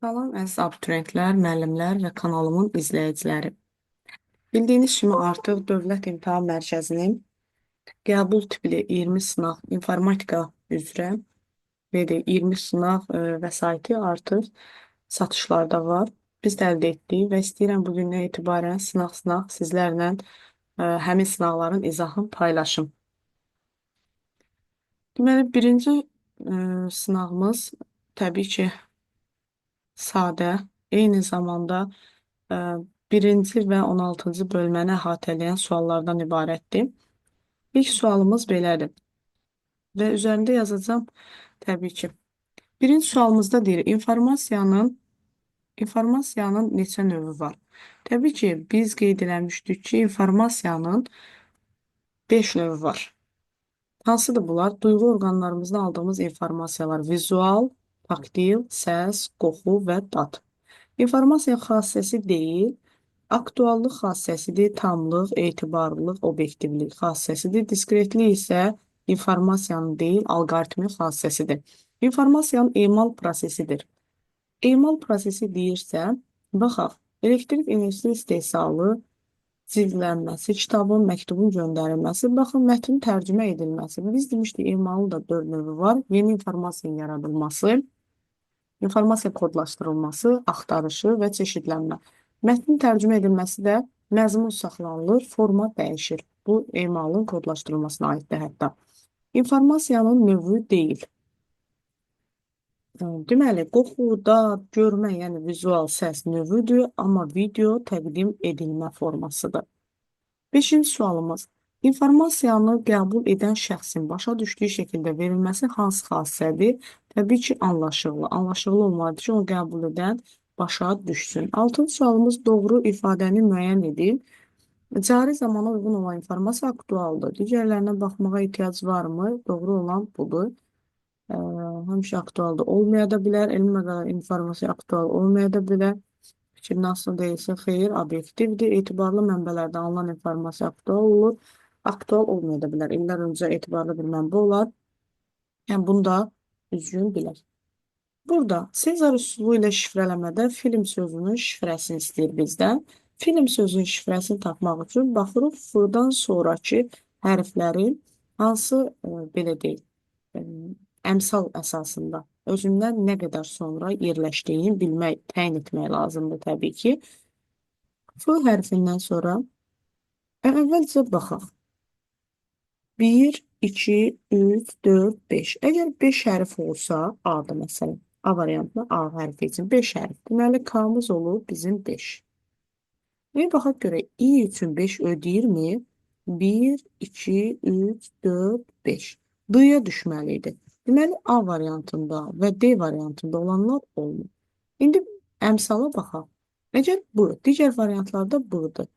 Salam əziz abituriyentlər, müəllimlər və kanalımın izləyiciləri. Bildiyiniz kimi artıq Dövlət İmtahan Mərkəzinin qəbul tipli 20 sınaq informatika üzrə və də 20 sınaq vəsaiti artıq satışlarda var. Biz də əldə etdik və istəyirəm bugündən etibarən sınaq sizlərlə həmin sınaqların izahını paylaşım. Deməli, birinci sınağımız təbii ki, sadə, eyni zamanda ə, birinci və 16-cı bölməni əhatələyən suallardan ibarətdir. İlk sualımız belədir və üzərində yazacağım təbii ki. Birinci sualımızda deyir, informasiyanın neçə növü var? Təbii ki, biz qeyd eləmişdik ki, informasiyanın 5 növü var. Hansıdır bunlar? Duyğu orqanlarımızdan aldığımız informasiyalar: vizual, taktil, səs, qoxu və dad. İnformasiya xassəsi deyil, aktuallıq xassəsidir, tamlıq, etibarlılıq, obyektivlik xassəsidir. Diskretlik isə informasiyanın deyil, alqoritmi xassəsidir. İnformasiyanın emal prosesidir. Emal prosesi deyirsə, baxaq, elektrik enerjisi istehsalı, cildlənməsi, kitabın, məktubun göndərilməsi, baxın, mətnin tərcümə edilməsi. Biz demişdik, emalın da 4 növü var. Yeni informasiyanın yaradılması, informasiya kodlaşdırılması, axtarışı və çeşidlənmə. Mətnin tərcümə edilməsi də məzmun saxlanılır, forma dəyişir. Bu, emalın kodlaşdırılmasına aiddir hətta. İnformasiyanın növü deyil. Deməli, qoxuda görmə, yəni vizual səs növüdür, amma video təqdim edilmə formasıdır. 5-ci sualımız. İnformasiyanı qəbul edən şəxsin başa düşdüyü şəkildə verilməsi hansı xassədir? Təbii ki, anlaşıqlı. Anlaşıqlı olmalıdır ki, onu qəbul edən başa düşsün. 6-cı sualımız doğru ifadəni müəyyən edin. Cari zamana uyğun olan informasiya aktualdır. Digərlərinə baxmağa ehtiyac varmı? Doğru olan budur. Həmişə aktualdır. Olmaya da bilər. Elmi məqalə informasiya aktual olmaya da bilər. Fikir nasıl deyilsə, xeyir, obyektivdir. Etibarlı mənbələrdən alınan informasiya aktual olur. Aktual olmaya da bilər. İllər öncə etibarlı bir mənbə olar. Yəni, bunu da düzgün bilək. Burada Sezar üsulu ilə şifrələmədə film sözünün şifrəsini istəyir bizdən. Film sözünün şifrəsini tapmaq üçün baxırıq F-dan sonraki hərflərin hansı, belə deyil, əmsal əsasında özündən nə qədər sonra yerləşdiyini bilmək, təyin etmək lazımdır təbii ki. F hərfindən sonra əvvəlcə baxaq. 1, 2, 3, 4, 5. Əgər 5 hərf olsa, A-da məsələn, A variantında A hərfi üçün 5 hərf. Deməli, K-mız olur bizim 5. Və baxaq görək, I üçün 5 ödəyirmi? 1, 2, 3, 4, 5. D-ya düşməli idi. Deməli, A variantında və D variantında olanlar olmur. İndi əmsala baxaq. Əgər bu, digər variantlarda B-dır.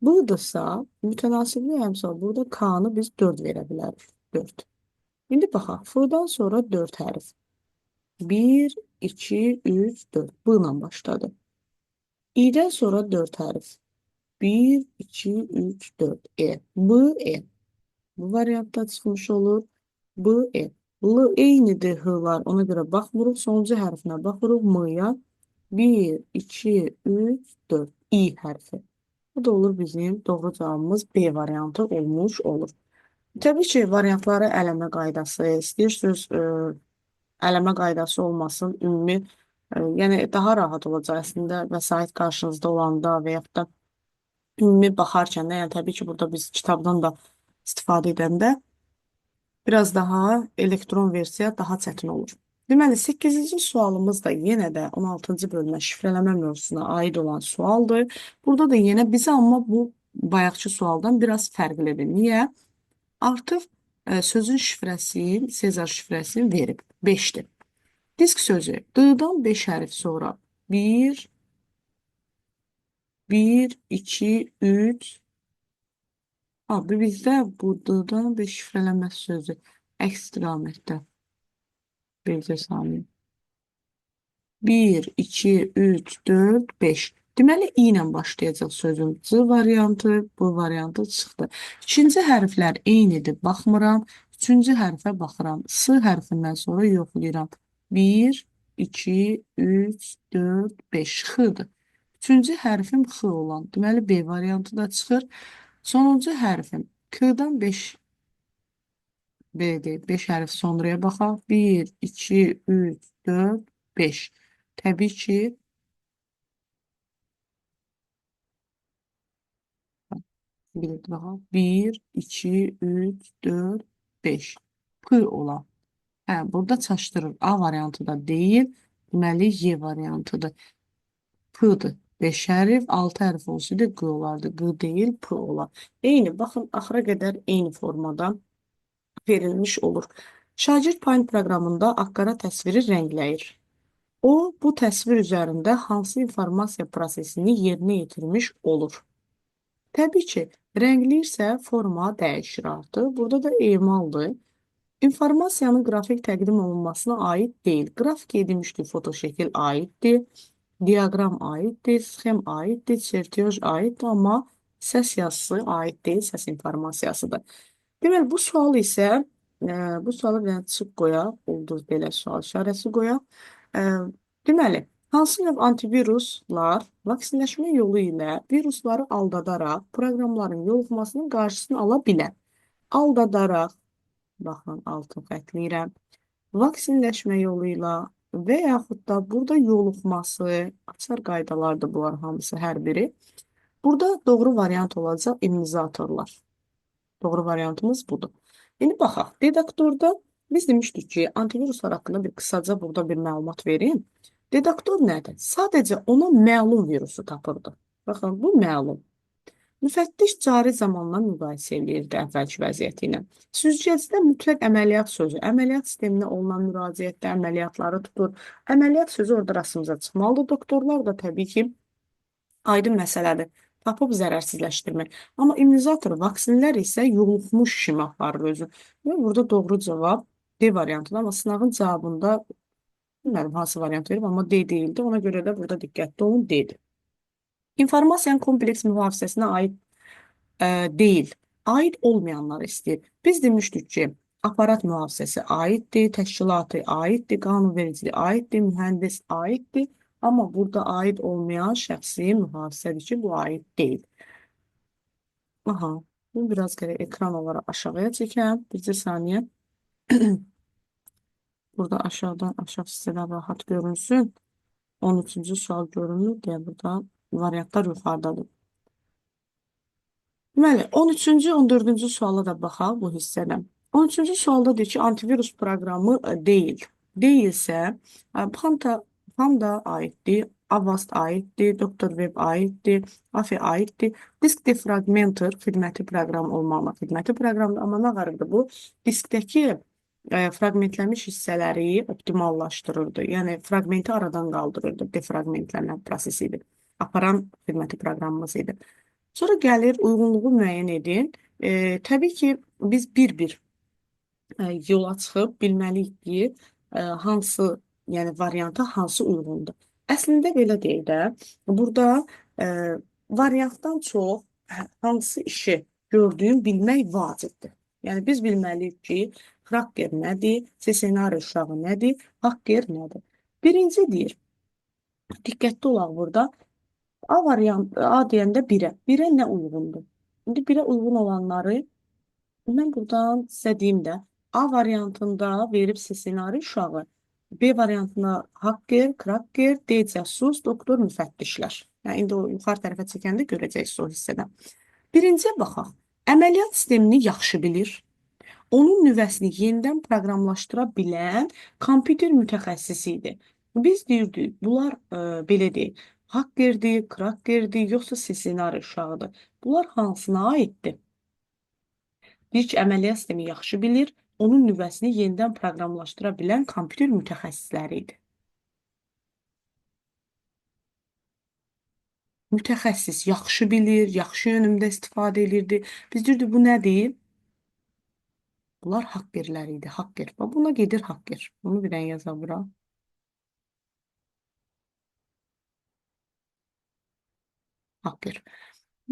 B-dırsa, mütənasiblik əmsal burada K-nı biz 4 verə bilərik. 4. İndi baxaq, F-dan sonra 4 hərf. 1, 2, 3, 4. B ilə başladı. İ-dən sonra 4 hərf. 1, 2, 3, 4. E. B, E. Bu variantda çıxmış olur. B, E. L eynidir H-lar. Ona görə baxmırıq. Sonuncu hərfinə baxırıq. M-ya. 1, 2, 3, 4. İ hərfi. Bu da olur bizim doğru cavabımız B variantı olmuş olur. Təbii ki, variantları ələmə qaydası, istəyirsiniz ələmə qaydası olmasın, ümumi, yəni daha rahat olacaq əslində vəsait qarşınızda olanda və yaxud da ümumi baxarkən də, yəni təbii ki, burada biz kitabdan da istifadə edəndə biraz daha elektron versiya daha çətin olur. Deməli, 8-ci sualımız da yenə də 16-cı bölmə şifrələmə mövzusuna aid olan sualdır. Burada da yenə bizə amma bu bayaqçı sualdan biraz fərqlidir. Niyə? Artıq sözün şifrəsini, Sezar şifrəsini verib. 5-dir. Disk sözü. D-dan 5 hərf sonra 1, 2, 3. Bizdə bu D-dan 5 şifrələmə sözü əks istiqamətdə. Bircə saniyə. 1, 2, 3, 4, 5. Deməli, i ilə başlayacaq sözün. C variantı, bu variantı çıxdı. İkinci hərflər eynidir, baxmıram. Üçüncü hərfə baxıram. S hərfindən sonra yoxlayıram. 1, 2, 3, 4, 5. X-dır. Üçüncü hərfim X olan. Deməli, B variantı da çıxır. Sonuncu hərfim K-dan 5 B-dir. 5 hərf sonraya baxaq. 1, 2, 3, 4, 5. Təbii ki, bilirdi baxaq. 1, 2, 3, 4, 5. P olan. Hə, burada çaşdırır. A variantı da deyil. Deməli, Y variantıdır. P-dır. 5 hərf, 6 hərf olsaydı Q olardı. Q deyil, P olar. Eyni, baxın, axıra qədər eyni formada verilmiş olur. Şagird Paint proqramında aqqara təsviri rəngləyir. O, bu təsvir üzərində hansı informasiya prosesini yerinə yetirmiş olur? Təbii ki, rəngləyirsə forma dəyişir artıq. Burada da emaldır. İnformasiyanın qrafik təqdim olunmasına aid deyil. Qrafik edilmişdir, fotoşəkil aiddir, diaqram aiddir, sxem aiddir, çertiyoj aiddir, amma səs yazısı aid deyil, səs informasiyasıdır. Deməli, bu sual isə, bu sualı bir dənə çıx qoyaq, ulduz belə sual işarəsi qoyaq. Deməli, hansı növ antiviruslar vaksinləşmə yolu ilə virusları aldadaraq proqramların yoluxmasının qarşısını ala bilər? Aldadaraq, baxın, altın xətləyirəm, vaksinləşmə yolu ilə və yaxud da burada yoluxması, açar qaydalardır bunlar hamısı hər biri. Burada doğru variant olacaq immunizatorlar. Doğru variantımız budur. İndi baxaq, redaktorda biz demişdik ki, antiviruslar haqqında bir qısaca burada bir məlumat verin. Redaktor nədir? Sadəcə ona məlum virusu tapırdı. Baxın, bu məlum. Müfəttiş cari zamanla müqayisə edirdi əvvəlki vəziyyəti ilə. Süzgəcdə mütləq əməliyyat sözü, əməliyyat sisteminə olunan müraciətdə əməliyyatları tutur. Əməliyyat sözü orada rasımıza çıxmalıdır. Doktorlar da təbii ki, aydın məsələdir. Tapıb zərərsizləşdirmək. Amma immunizator, vaksinlər isə yoluxmuş kimi aparır özü. Və burada doğru cavab D variantıdır. Amma sınavın cavabında bilmirəm hansı variant verib, amma D deyildi. Ona görə də burada diqqətli olun, D-dir. İnformasiyanın kompleks mühafizəsinə aid deyil, aid olmayanlar istəyir. Biz demişdik ki, aparat mühafizəsi aiddir, təşkilatı aiddir, qanunvericiliyi aiddir, mühəndis aiddir. Amma burada aid olmayan şəxsi mühafizədir ki, bu aid deyil. Aha, bu biraz gərək ekran olaraq aşağıya çəkəm. Bircə saniyə. Burada aşağıdan, aşağı hissədən rahat görünsün. 13-cü sual görünür deyə burada variantlar yuxarıdadır. Deməli, 13-cü, 14-cü suala da baxaq bu hissədən. 13-cü sualda deyir ki, antivirus proqramı deyil. Deyilsə, Panda aiddir, Avast aiddir, Dr. Web aiddir, AFI aiddir. Disk defragmenter xidməti proqramı olmalı. Xidməti proqramdır, amma nə qarıdır bu? Diskdəki fragmentlənmiş hissələri optimallaşdırırdı. Yəni, fragmenti aradan qaldırırdı. Defragmentlənmə prosesi idi. Aparan xidməti proqramımız idi. Sonra gəlir, uyğunluğu müəyyən edin. Təbii ki, biz bir-bir yola çıxıb bilməliyik ki, hansı, yəni varianta hansı uyğundur. Əslində belə deyək də, burada variantdan çox hansı işi gördüyün bilmək vacibdir. Yəni, biz bilməliyik ki, Kraker nədir, ssenari uşağı nədir, Hacker nədir. Birinci deyir, diqqətli olaq burada, A variant, A deyəndə 1-ə. 1-ə nə uyğundur? İndi 1-ə uyğun olanları mən buradan sizə deyim də, A variantında verib ssenari uşağı, B variantına hacker, kraker, D cəsus, doktor, müfəttişlər. Yəni, indi o yuxarı tərəfə çəkəndə görəcəksiniz o hissədən. Birinciyə baxaq. Əməliyyat sistemini yaxşı bilir. Onun nüvəsini yenidən proqramlaşdıra bilən kompüter mütəxəssisi idi. Biz deyirdik, bunlar belə deyil, Hackerdir, Krakerdir, yoxsa ssenari uşağıdır. Bunlar hansına aiddir? Deyir ki, əməliyyat sistemi yaxşı bilir, onun nüvəsini yenidən proqramlaşdıra bilən kompüter mütəxəssisləri idi. Mütəxəssis yaxşı bilir, yaxşı yönümdə istifadə edirdi. Biz deyirdik, bu nədir? Bunlar hakkerlər idi, hacker. Buna gedir hacker. Bunu bir dənə yaza bura. Hacker.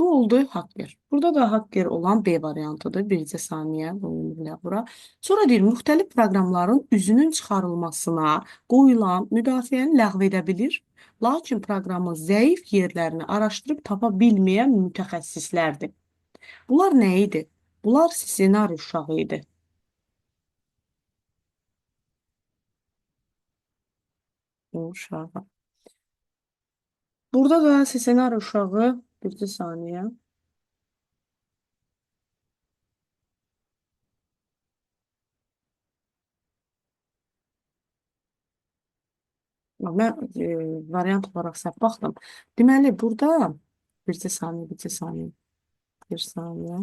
Bu oldu hacker. Burada da hacker olan B variantıdır. Bircə saniyə qoyulur bura. Sonra deyir, müxtəlif proqramların üzünün çıxarılmasına qoyulan müdafiəni ləğv edə bilir. Lakin proqramın zəif yerlərini araşdırıb tapa bilməyən mütəxəssislərdir. Bunlar nə idi? Bunlar ssenari uşağı idi. Uşağı. Burada da ssenari uşağı bircə saniyə. Mən variant olaraq səhv baxdım. Deməli, burada bircə saniyə, bircə saniyə, bir saniyə.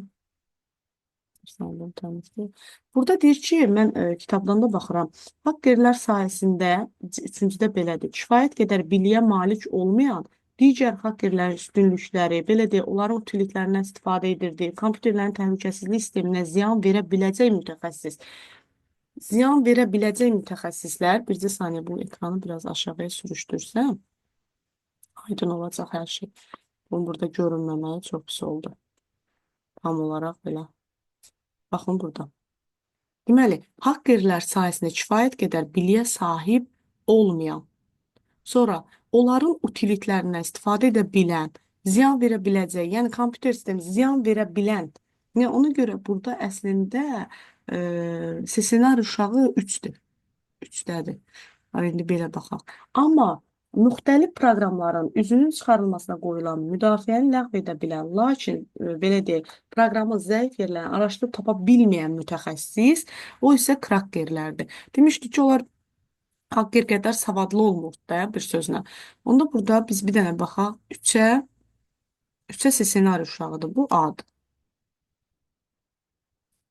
Sağlam tanışdı. Burada deyir ki, mən kitabdan da baxıram. Hakkerlər sayəsində, üçüncüdə belədir, kifayət qədər biliyə malik olmayan digər hakkerlərin üstünlükləri, belə deyək, onların utilitlərindən istifadə edirdi, kompüterlərin təhlükəsizlik sisteminə ziyan verə biləcək mütəxəssis. Ziyan verə biləcək mütəxəssislər, bircə saniyə bu ekranı biraz aşağıya sürüşdürsəm, aydın olacaq hər şey. Bunun burada görünməməyi çox pis oldu. Tam olaraq belə. Baxın burada. Deməli, hakkerlər sayəsində kifayət qədər biliyə sahib olmayan, sonra onların utilitlərindən istifadə edə bilən, ziyan verə biləcək, yəni kompüter sistemi ziyan verə bilən, yəni ona görə burada əslində ssenari uşağı 3-dür. 3-dədir. İndi belə baxaq. Amma müxtəlif proqramların üzünün çıxarılmasına qoyulan müdafiəni ləğv edə bilən, lakin belə deyək, proqramın zəif yerlərini araşdırıb tapa bilməyən mütəxəssis, o isə krakkerlərdir. Demişdik ki, onlar hacker qədər savadlı olmur da bir sözlə. Onda burada biz bir dənə baxaq. 3-ə ssenari uşağıdır. Bu ad.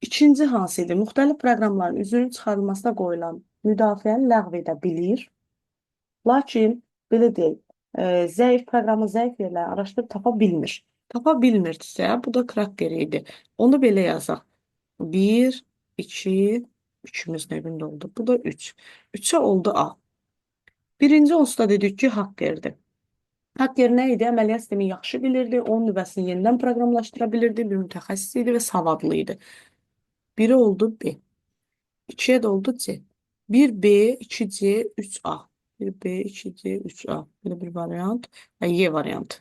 İkinci hansı idi? Müxtəlif proqramların üzünün çıxarılmasına qoyulan müdafiəni ləğv edə bilir. Lakin, belə deyək, proqramın zəif yerləri araşdırıb tapa bilmir. Tapa bilmirdirsə, bu da kraker idi. Onu belə yazaq. 1, 2, 3-ümüz növündə oldu. Bu da 3. 3-ə oldu A. Birinci onsuz dedik ki, hakkerdir. Hacker nə idi? Əməliyyat sistemi yaxşı bilirdi, onun nüvəsini yenidən proqramlaşdıra bilirdi, bir mütəxəssis idi və savadlı idi. Biri oldu B. 2'ye de oldu C. 1B, 2C, 3A. 1B, 2C, 3A. Böyle bir variant. Y variantı.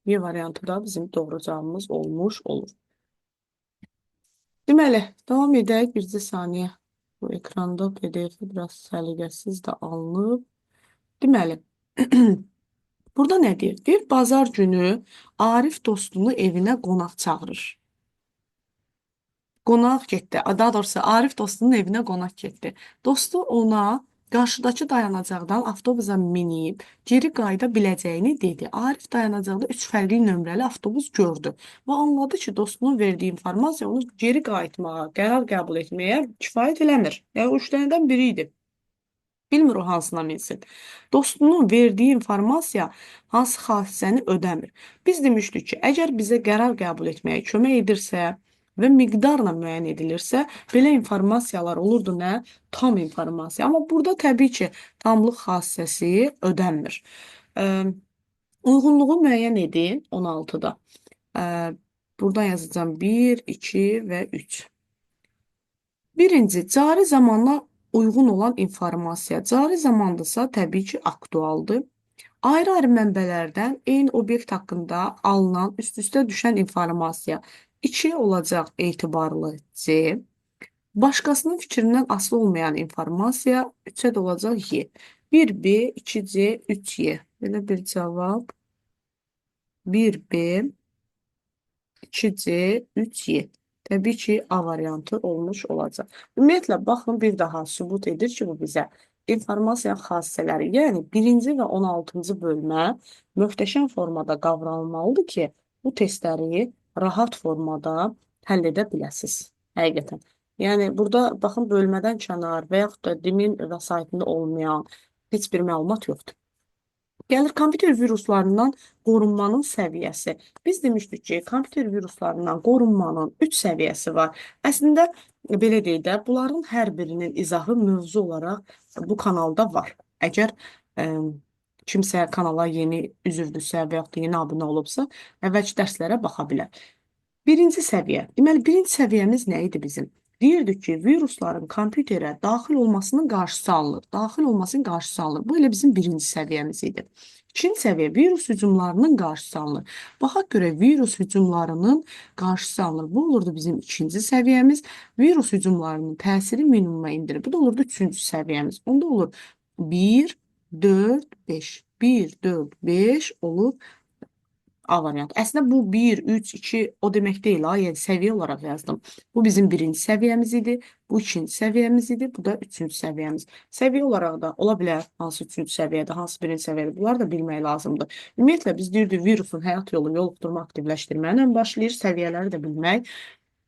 Y variantı da bizim doğru cevabımız olmuş olur. Deməli, davam edək. Bircə saniyə. Bu ekranda PDF-i biraz səliqəsiz də alınıb. Deməli, burada nə deyir? Bir bazar günü Arif dostunu evinə qonaq çağırır. Qonaq getdi. Daha doğrusu Arif dostunun evinə qonaq getdi. Dostu ona qarşıdakı dayanacaqdan avtobusa minib geri qayıda biləcəyini dedi. Arif dayanacaqda 3 fərqli nömrəli avtobus gördü və anladı ki, dostunun verdiyi informasiya onu geri qayıtmağa, qərar qəbul etməyə kifayət eləmir. Yəni, 3 dənədən biri idi. Bilmir o hansına minsin. Dostunun verdiyi informasiya hansı hadisəni ödəmir. Biz demişdik ki, əgər bizə qərar qəbul etməyə kömək edirsə və miqdarla müəyyən edilirsə, belə informasiyalar olurdu nə? Tam informasiya. Amma burada təbii ki, tamlıq hadisəsi ödənmir. Uyğunluğu müəyyən edin 16-da. Buradan yazacağım 1, 2 və 3. Birinci, cari zamana uyğun olan informasiya. Cari zamandırsa təbii ki, aktualdır. Ayrı-ayrı mənbələrdən eyni obyekt haqqında alınan, üst-üstə düşən informasiya. 2 olacaq etibarlı C. Başqasının fikrindən asılı olmayan informasiya 3-ə də olacaq Y. 1B, 2C, 3Y. Belə bir cavab. 1B, 2C, 3Y. Təbii ki, A variantı olmuş olacaq. Ümumiyyətlə, baxın, bir daha sübut edir ki, bu bizə informasiya xassələri, yəni 1-ci və 16-cı bölmə möhtəşəm formada qavranılmalıdır ki, bu testləri rahat formada həll edə biləsiniz. Həqiqətən. Yəni, burada, baxın, bölmədən kənar və yaxud da dimin vəsaitində olmayan heç bir məlumat yoxdur. Gəlir kompüter viruslarından qorunmanın səviyyəsi. Biz demişdik ki, kompüter viruslarından qorunmanın 3 səviyyəsi var. Əslində, belə deyək də, bunların hər birinin izahı mövzu olaraq bu kanalda var. Əgər Kimsə kanala yeni üzvdürsə və yaxud da yeni abunə olubsa, əvvəlki dərslərə baxa bilər. Birinci səviyyə. Deməli, birinci səviyyəmiz nə idi bizim? Deyirdik ki, virusların kompüterə daxil olmasının qarşısı alınır. Daxil olmasının qarşısı alınır. Bu elə bizim birinci səviyyəmiz idi. İkinci səviyyə virus hücumlarının qarşısı alınır. Baxaq görə virus hücumlarının qarşısı alınır. Bu olurdu bizim ikinci səviyyəmiz. Virus hücumlarının təsiri minimuma indirir. Bu da olurdu üçüncü səviyyəmiz. Onda olur 1, 4, 5. 1, 4, 5 olur A variantı. Əslində bu 1, 3, 2 o demək deyil ha, yəni səviyyə olaraq yazdım. Bu bizim birinci səviyyəmiz idi, bu ikinci səviyyəmiz idi, bu da üçüncü səviyyəmiz. Səviyyə olaraq da ola bilər hansı üçüncü səviyyədə, hansı birinci səviyyədə, bunlar da bilmək lazımdır. Ümumiyyətlə biz deyirdik virusun həyat yolu yoluxdurma, aktivləşdirməklə başlayır, səviyyələri də bilmək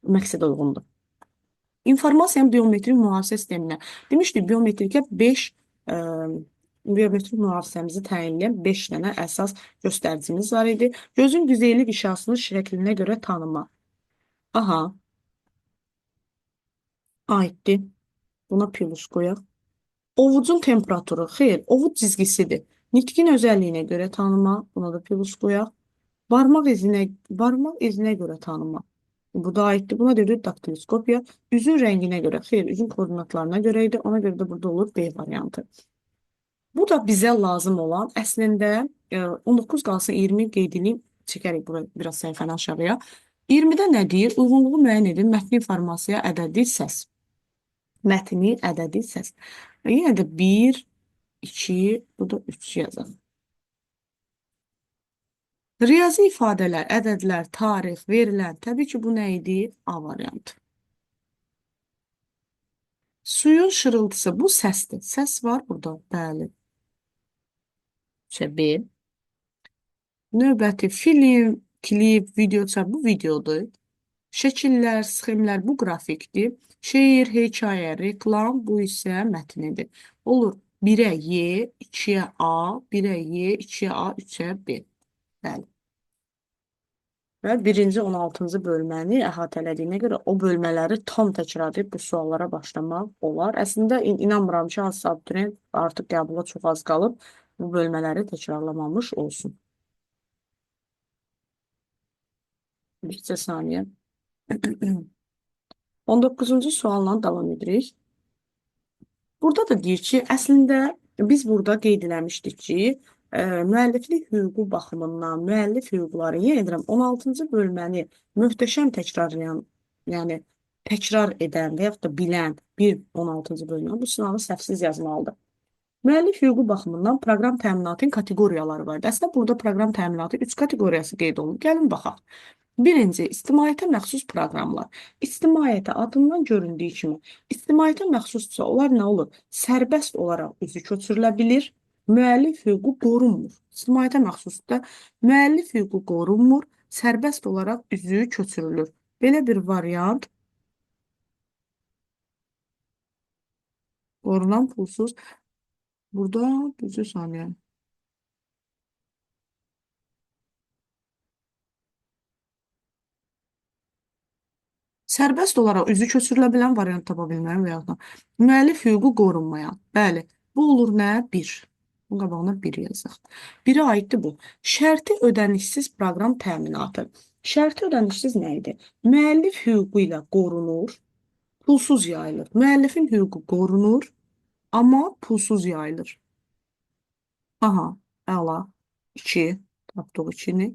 məqsədə uyğundur. İnformasiyanın biometrik mühafizə sisteminə. Demişdik, biometrikə 5 biometrik mühafizəmizi təyin edən 5 dənə əsas göstəricimiz var idi. Gözün güzeylik işarəsinin şəklinə görə tanıma. Aha, aiddir. Buna plus qoyaq. Ovucun temperaturu. Xeyr, ovuc cizgisidir. Nitqin özəlliyinə görə tanıma. Buna da plus qoyaq. Barmaq izinə görə tanıma. Bu da aiddir. Buna deyilir daktiloskopiya. Üzün rənginə görə. Xeyr, üzün koordinatlarına görə idi. Ona görə də burada olur B variantı. Bu da bizə lazım olan əslində 19 qalsın 20 qeyd edeyim. Çəkərik bura biraz səhifəni aşağıya. 20-də nə deyir? Uyğunluğu müəyyən edin. Mətni informasiya, ədədi, səs. Mətni, ədədi, səs. Yenə də 1, 2, bu da 3 yazaq. Riyazi ifadələr, ədədlər, tarix, verilən. Təbii ki, bu nə idi? A variantı. Suyun şırıltısı, bu səsdir. Səs var burada, bəli. B. Növbəti film, klip, video, bu videodur. Şəkillər, sxemlər, bu qrafikdir. Şeir, hekayə, reklam, bu isə mətnidir. Olur 1-ə Y, 2-yə A, 1-ə Y, 2-yə A, 3-ə B. Bəli. Və birinci 16-cı bölməni əhatələdiyinə görə o bölmələri tam təkrar edib bu suallara başlamaq olar. Əslində inanmıram ki, hansısa abituriyent artıq qəbula çox az qalıb bu bölmələri təkrarlamamış olsun. Bircə saniyə. 19-cu sualla davam edirik. Burada da deyir ki, əslində biz burada qeyd eləmişdik ki, müəlliflik hüququ baxımından müəllif hüquqları, yenə edirəm, 16-cı bölməni möhtəşəm təkrarlayan, yəni təkrar edən və yaxud da bilən bir 16-cı bölmə bu sınavı səhvsiz yazmalıdır. Müəllif hüququ baxımından proqram təminatının kateqoriyaları var. Əslində burada proqram təminatı 3 kateqoriyası qeyd olunur. Gəlin baxaq. Birinci, ictimaiyyətə məxsus proqramlar. İctimaiyyətə adından göründüyü kimi, ictimaiyyətə məxsusdursa, onlar nə olur? Sərbəst olaraq üzü köçürülə bilir, müəllif hüququ qorunmur. İctimaiyyətə məxsusda müəllif hüququ qorunmur, sərbəst olaraq üzü köçürülür. Belə bir variant qorunan pulsuz. Burada düzü saniyə. Sərbəst olaraq üzü köçürülə bilən variant tapa bilməyəm və yaxud da. Müəllif hüququ qorunmayan. Bəli, bu olur nə? 1. Bunun qabağına 1 yazaq. 1-ə aiddir bu. Şərti ödənişsiz proqram təminatı. Şərti ödənişsiz nə idi? Müəllif hüququ ilə qorunur, pulsuz yayılır. Müəllifin hüququ qorunur, amma pulsuz yayılır. Aha, əla. 2. Tapdıq 2-ni.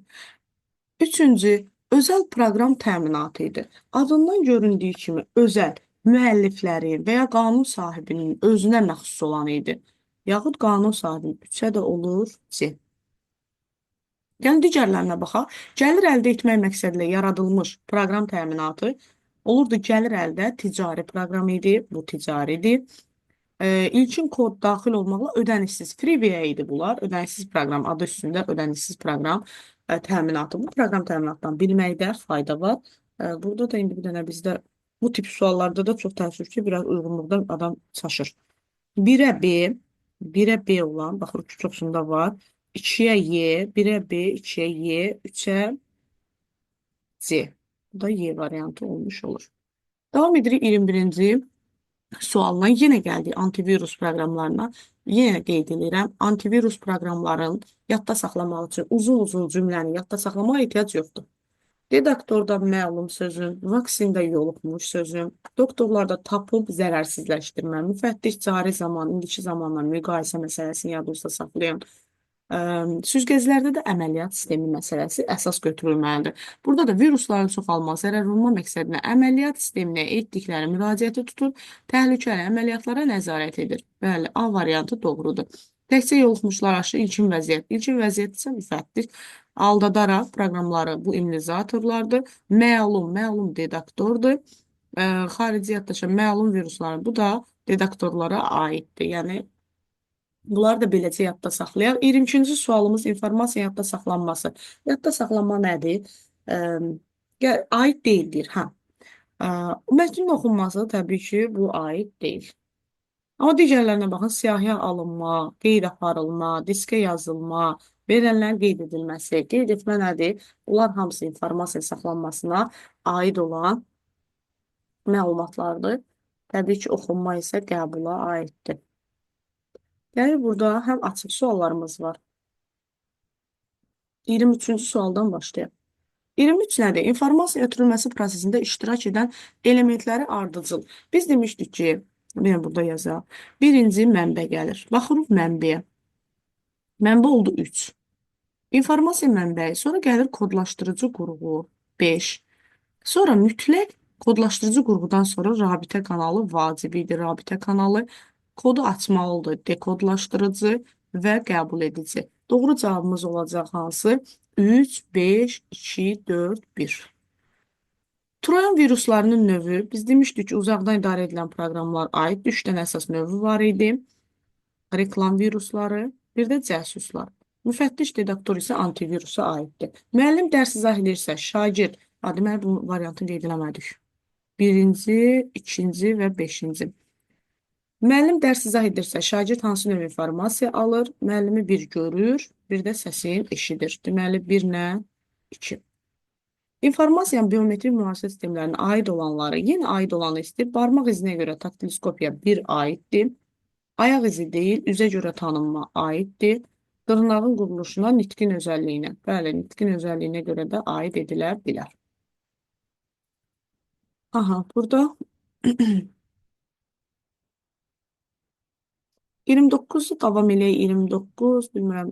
Üçüncü, özəl proqram təminatı idi. Adından göründüyü kimi özəl müəlliflərin və ya qanun sahibinin özünə məxsus olan idi. Yaxud qanun sahibinin 3-ə də olur C. Yəni digərlərinə baxaq. Gəlir əldə etmək məqsədilə yaradılmış proqram təminatı olurdu gəlir əldə ticari proqram idi. Bu ticaridir. İlkin kod daxil olmaqla ödənişsiz freeware idi bunlar. Ödənişsiz proqram adı üstündə ödənişsiz proqram təminatı. Bu proqram təminatdan bilməkdə fayda var. Burada da indi bir dənə bizdə bu tip suallarda da çox təəssüf ki, biraz uyğunluqdan adam çaşır. 1-ə B, 1-ə B olan, baxırıq ki, çoxsunda var. 2-yə Y, 1-ə B, 2-yə Y, 3-ə C. Bu da Y variantı olmuş olur. Davam edirik 21-ci. sualına yenə gəldik antivirus proqramlarına. Yenə qeyd edirəm, antivirus proqramların yadda saxlamaq üçün uzun-uzun cümləni yadda saxlamağa ehtiyac yoxdur. Redaktorda məlum sözün, vaksində yoluxmuş sözün, doktorlarda tapıb zərərsizləşdirmə, müfəttiş cari zaman, indiki zamanla müqayisə məsələsini yadınızda saxlayın. Süzgəclərdə də əməliyyat sistemi məsələsi əsas götürülməlidir. Burada da virusların çoxalma, zərər vurma məqsədinə əməliyyat sisteminə etdikləri müraciəti tutur, təhlükəli əməliyyatlara nəzarət edir. Bəli, A variantı doğrudur. Təkcə yoluxmuşlar aşı ilkin vəziyyət. İlkin vəziyyət isə müfəttiş aldadaraq proqramları bu imnizatorlardır. Məlum dedaktordur. Xarici yaddaşa məlum viruslar bu da dedaktorlara aiddir. Yəni bunları da beləcə yadda saxlayaq. 22-ci sualımız informasiya yadda saxlanması. Yadda saxlanma nədir? Aid deyildir. Hə. Mətnin oxunması təbii ki, bu aid deyil. Amma digərlərinə baxın, siyahıya alınma, qeyd aparılma, diskə yazılma, verilənlərin qeyd edilməsi. Qeyd etmə nədir? Bunlar hamısı informasiya saxlanmasına aid olan məlumatlardır. Təbii ki, oxunma isə qəbula aiddir. Yəni, burada həm açıq suallarımız var. 23-cü sualdan başlayaq. 23 nədir? İnformasiya ötürülməsi prosesində iştirak edən elementləri ardıcıl. Biz demişdik ki, burada yazaq. Birinci mənbə gəlir. Baxırıq mənbəyə. Mənbə oldu 3. İnformasiya mənbəyi, sonra gəlir kodlaşdırıcı qurğu 5. Sonra mütləq kodlaşdırıcı qurğudan sonra rabitə kanalı vacibidir. Rabitə kanalı kodu açmalıdır. Dekodlaşdırıcı və qəbul edici. Doğru cavabımız olacaq hansı? 3, 5, 2, 4, 1. Troyan viruslarının növü, biz demişdik ki, uzaqdan idarə edilən proqramlar aid 3 dənə əsas növü var idi. Reklam virusları, bir də cəsuslar. Müfəttiş dedaktor isə antivirusa aiddir. Müəllim dərs izah edirsə, şagird, deməli bu variantını qeyd eləmədik. 1-ci, 2-ci və 5-ci. Müəllim dərs izah edirsə, şagird hansı növ informasiya alır? Müəllimi bir görür, bir də səsini eşidir. Deməli, 1 nə? 2. İnformasiyanın biometrik mühafizə sistemlərinə aid olanları, yenə aid olanı istəyir. Barmaq izinə görə taktiloskopiya 1 aiddir. Ayaq izi deyil, üzə görə tanınma aiddir. Dırnağın quruluşuna, nitqin özəlliyinə. Bəli, nitqin özəlliyinə görə də aid edilə bilər. Aha, burada 29-da davam eləyək. 29, bilmirəm,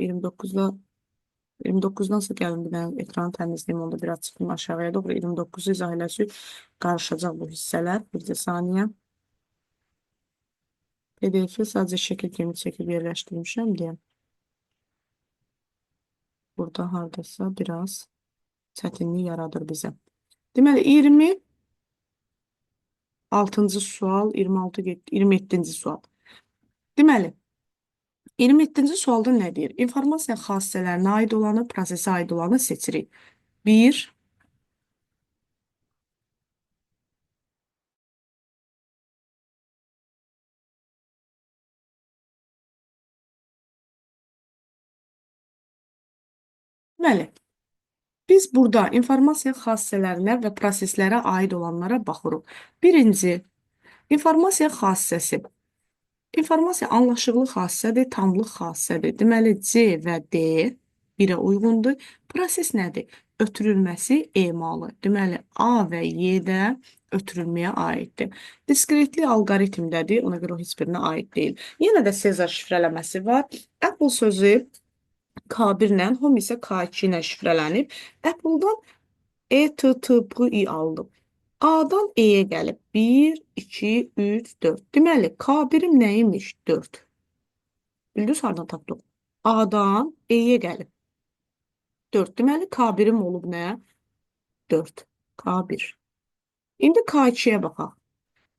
29-dansa gəlin bir dənə ekranı təmizləyim, onda biraz çıxım aşağıya doğru. 29-u izah eləsək, qarışacaq bu hissələr. Bircə saniyə. PDF-i sadəcə şəkil kimi çəkib yerləşdirmişəm deyə. Burada haradasa biraz çətinlik yaradır bizə. Deməli, 26-cı sual, 27-ci sual. Deməli, 27-ci sualda nə deyir? İnformasiya xassələrinə aid olanı, prosesə aid olanı seçirik. 1, deməli, biz burada informasiya xassələrinə və proseslərə aid olanlara baxırıq. Birinci, informasiya xassəsi. İnformasiya anlaşıqlı xassədir, tamlıq xassədir. Deməli, C və D 1-ə uyğundur. Proses nədir? Ötürülməsi emalı. Deməli, A və Y də ötürülməyə aiddir. Diskretli alqoritmdədir, ona görə o heç birinə aid deyil. Yenə də Sezar şifrələməsi var. Apple sözü K1 ilə, Home isə K2 ilə şifrələnib. Apple-dan ETTPI aldım. A-dan E-yə gəlib. 1, 2, 3, 4. Deməli, K1-im nəymiş? 4. Bildiniz, hardan tapdıq? A-dan E-yə gəlib. 4. Deməli, K1-im olub nə? 4. K1. İndi K2-yə baxaq.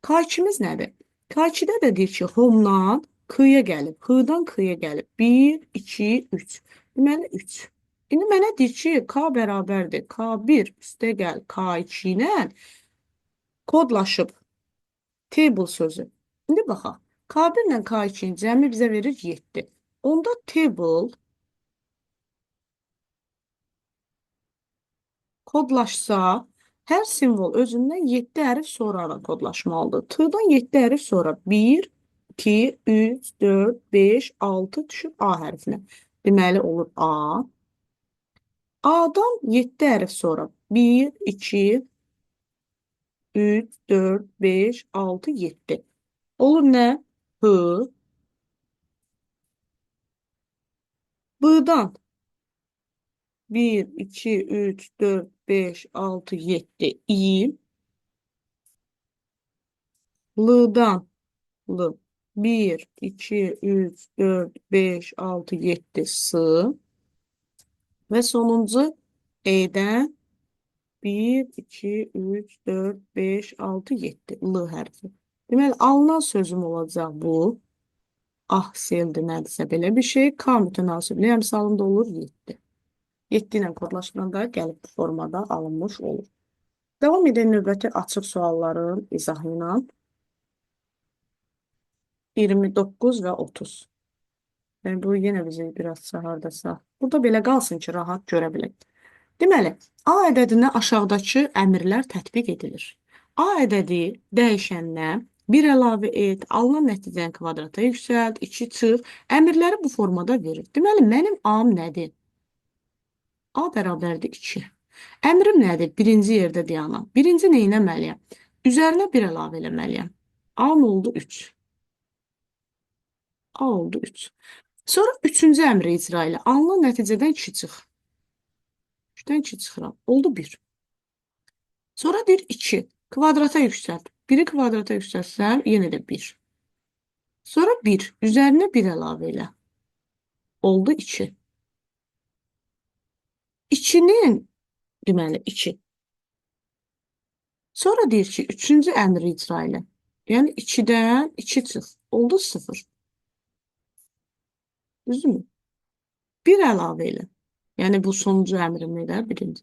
K2-miz nədir? K2-də də deyir ki, Home-dan K-ya gəlib. H-dan K-ya gəlib. 1, 2, 3. Deməli, 3. İndi mənə deyir ki, K bərabərdir. K1 üstə gəl K2 ilə kodlaşıb. Table sözü. İndi baxaq. K1 ilə K2-nin cəmi bizə verir 7. Onda table kodlaşsa Hər simvol özündən 7 hərf sonradan kodlaşmalıdır. T-dan 7 hərf sonra 1, 2, 3, 4, 5, 6 düşür A hərfinə. Deməli olur A. A-dan 7 hərf sonra 1, 2, 3, 4, 5, 6, 7. Olur nə? H. B-dan 1, 2, 3, 4, 5, 6, 7. İ. L-dan L. 1, 2, 3, 4, 5, 6, 7. S. Və sonuncu E-dən 1, 2, 3, 4, 5, 6, 7. L hərfi. Deməli, alınan sözüm olacaq bu. Ah, seldir, nədirsə belə bir şey. K mütənasibli əmsalında olur 7. 7 ilə kodlaşdıranda gəlib bu formada alınmış olur. Davam edən növbəti açıq sualların izahı ilə 29 və 30. Yəni, bu yenə bizi biraz hardasa. Burada belə qalsın ki, rahat görə bilək. Deməli, A ədədinə aşağıdakı əmrlər tətbiq edilir. A ədədi dəyişəninə 1 əlavə et, alınan nəticəni kvadrata yüksəlt, 2 çıx, əmrləri bu formada verir. Deməli, mənim A-m nədir? A bərabərdir 2. Əmrim nədir? Birinci yerdə dayanam. Birinci nə etməliyəm? Üzərinə 1 əlavə eləməliyəm. A nə oldu? 3. A oldu 3. Sonra üçüncü əmri icra ilə alınan nəticədən 2 çıx. 3-dən 2 çıxıram. Oldu 1. Sonra deyir 2. Kvadrata yüksəlt. 1-i kvadrata yüksəltsəm, yenə də 1. Sonra 1. Üzərinə 1 əlavə elə. Oldu 2. 2-nin, deməli 2. Sonra deyir ki, üçüncü əmri icra elə. Yəni 2-dən 2 çıx. Oldu 0. Düzdürmü? 1 əlavə elə. Yəni bu sonuncu əmrim elə, birinci.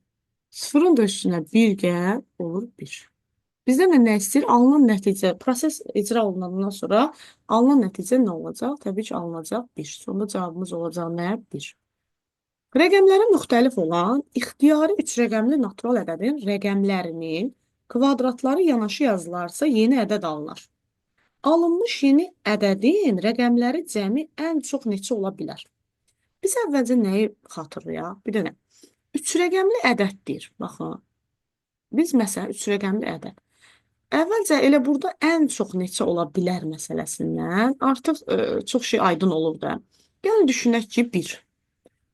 0-ın da üstünə 1 gəl, olur 1. Bizdən nə istəyir? Alınan nəticə, proses icra olunandan sonra alınan nəticə nə olacaq? Təbii ki, alınacaq 1. Sonunda cavabımız olacaq nə? 1. Rəqəmləri müxtəlif olan ixtiyari 3 rəqəmli natural ədədin rəqəmlərinin kvadratları yanaşı yazılarsa yeni ədəd alınır. Alınmış yeni ədədin rəqəmləri cəmi ən çox neçə ola bilər? Biz əvvəlcə nəyi xatırlayaq? Bir dənə. 3 rəqəmli ədəddir. Baxın. Biz məsələn 3 rəqəmli ədəd. Əvvəlcə elə burada ən çox neçə ola bilər məsələsindən artıq çox şey aydın olur da. Gəlin düşünək ki, 1.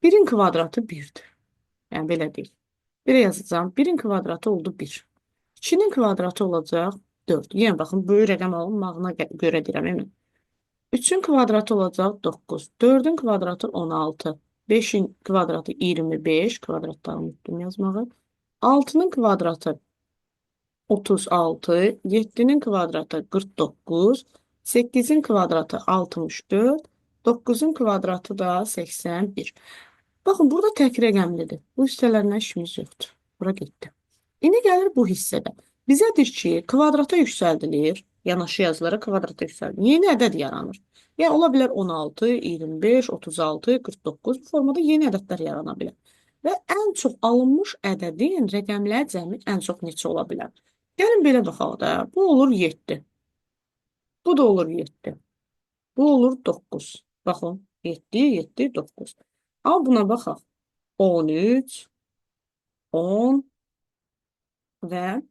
1-in kvadratı 1-dir. Yəni, belə deyil. 1-ə yazacağım. 1-in kvadratı oldu 1. 2-nin kvadratı olacaq 4. Yəni, baxın, böyük rəqəm alınmağına görə deyirəm, emin. 3-ün kvadratı olacaq 9. 4-ün kvadratı 16. 5-in kvadratı 25. Kvadratları unutdum yazmağı. 6-nın kvadratı 36. 7-nin kvadratı 49. 8-in kvadratı 64. 9-un kvadratı da 81. Baxın, burada tək rəqəmlidir. Bu hissələrlə işimiz yoxdur. Bura getdi. İndi gəlir bu hissədə. Bizə deyir ki, kvadrata yüksəldilir. Yanaşı yazılara kvadrata yüksəldilir. Yeni ədəd yaranır. Yəni, ola bilər 16, 25, 36, 49. Bu formada yeni ədədlər yarana bilər. Və ən çox alınmış ədədin rəqəmlər cəmi ən çox neçə ola bilər? Gəlin belə baxaq da. Bu olur 7. Bu da olur 7. Bu olur 9. Baxın, 7, 7, 9. Amma buna baxaq. 13, 10 və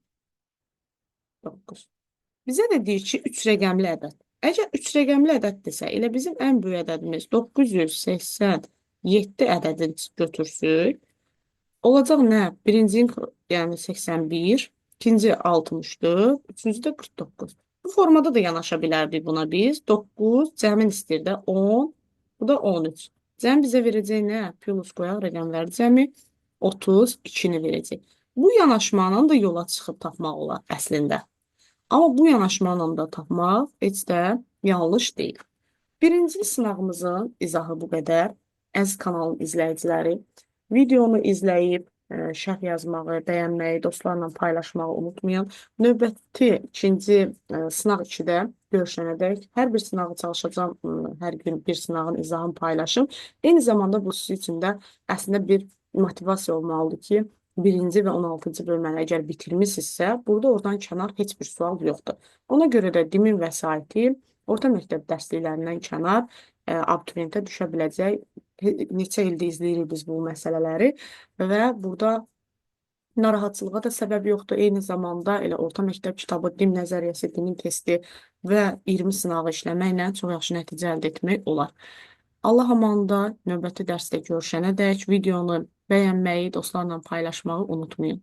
9. Bizə də deyir ki, 3 rəqəmli ədəd. Əgər 3 rəqəmli ədəddirsə, elə bizim ən böyük ədədimiz 987 ədədini götürsük, olacaq nə? Birincinin, yəni 81, ikinci 64, üçüncü də 49. Bu formada da yanaşa bilərdik buna biz. 9, cəmin istəyir də 10, bu da 13. Cəm bizə verəcək nə? Plus qoyaq rəqəmləri cəmi 32-ni verəcək. Bu yanaşmanın da yola çıxıb tapmaq olar əslində. Amma bu yanaşmanı da tapmaq heç də yanlış deyil. Birinci sınağımızın izahı bu qədər. Əziz kanalın izləyiciləri, videonu izləyib, şərh yazmağı, bəyənməyi, dostlarla paylaşmağı unutmayın. Növbəti ikinci sınaq 2-də görüşənədək hər bir sınağı çalışacağım, hər gün bir sınağın izahını paylaşım. Eyni zamanda bu sizin üçün də əslində bir motivasiya olmalıdır ki, birinci və 16-cı bölməni əgər bitirmisinizsə, burada oradan kənar heç bir sual yoxdur. Ona görə də dimin vəsaiti orta məktəb dərsliklərindən kənar abituriyentə düşə biləcək. Neçə ildir izləyirik biz bu məsələləri və burada narahatçılığa da səbəb yoxdur. Eyni zamanda elə orta məktəb kitabı, din nəzəriyyəsi, dinin testi və 20 sınağı işləməklə çox yaxşı nəticə əldə etmək olar. Allah amanında növbəti dərsdə görüşənədək videonu bəyənməyi, dostlarla paylaşmağı unutmayın.